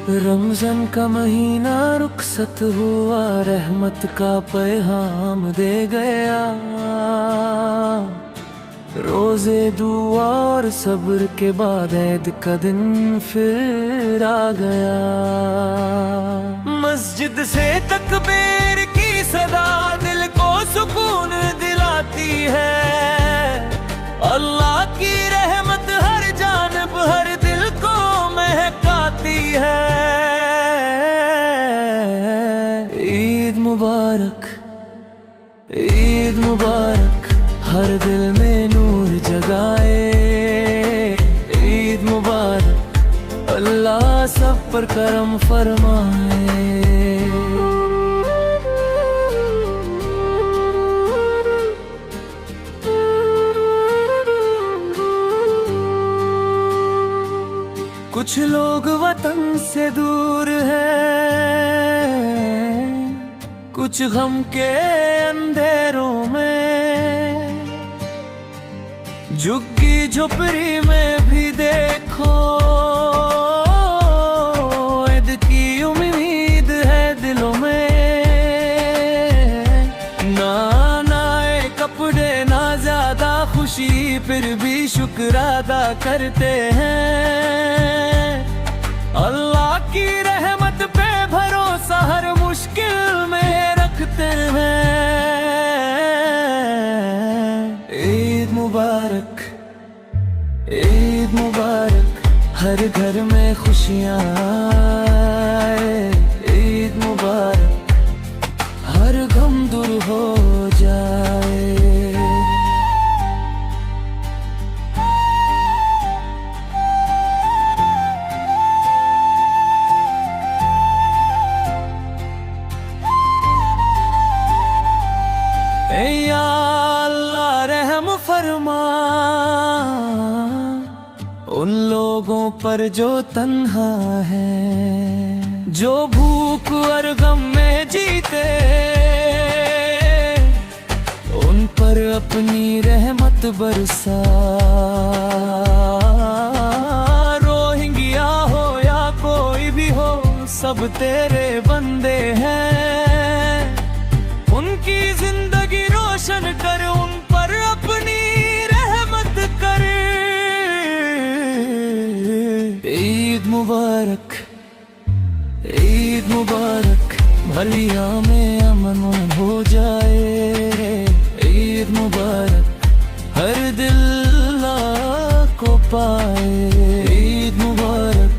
रमजान का महीना रुखसत हुआ, रहमत का पैगाम दे गया। रोजे दुआ और सब्र के बाद ईद का दिन फिर आ गया। मस्जिद से तकबीर की सदा दिल को सुकून दिलाती है। अल्लाह की रहमत हर जानब हर दिल को महकाती है। ईद मुबारक, ईद मुबारक, हर दिल में नूर जगाए। ईद मुबारक, अल्लाह सब पर करम फरमाए। कुछ लोग वतन से दूर हैं, कुछ गम के अंधेरों में। झुग्गी झोपड़ी में भी देखो, ईद की उम्मीद है दिलों में। ना नए कपड़े ना ज्यादा खुशी, फिर भी शुक्र अदा करते हैं। अल्लाह की रहमत पे भरोसा हर मुश्किल में रखते हैं। ईद मुबारक, ईद मुबारक, हर घर में खुशियाँ आए। ईद मुबारक, हर गम दूर हो जाए। या अल्लाह रहम फरमा उन लोगों पर जो तन्हा है, जो भूख और गम में जीते। उन पर अपनी रहमत बरसा। रोहिंग्या हो या कोई भी हो, सब तेरे बंदे हैं। उनकी जिंदगी रोशन कर, उन पर अपनी रहमत कर। ईद मुबारक, ईद मुबारक, भलिया में अमन हो जाए। ईद मुबारक, हर दिल को पाए। ईद मुबारक,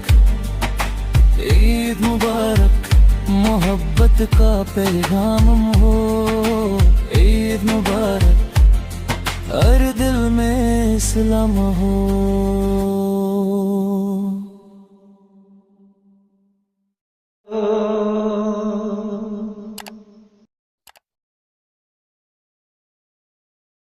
ईद मुबारक, मोहब्बत का पैगाम हो। ईद मुबारक, हर दिल में इस्लाम हो।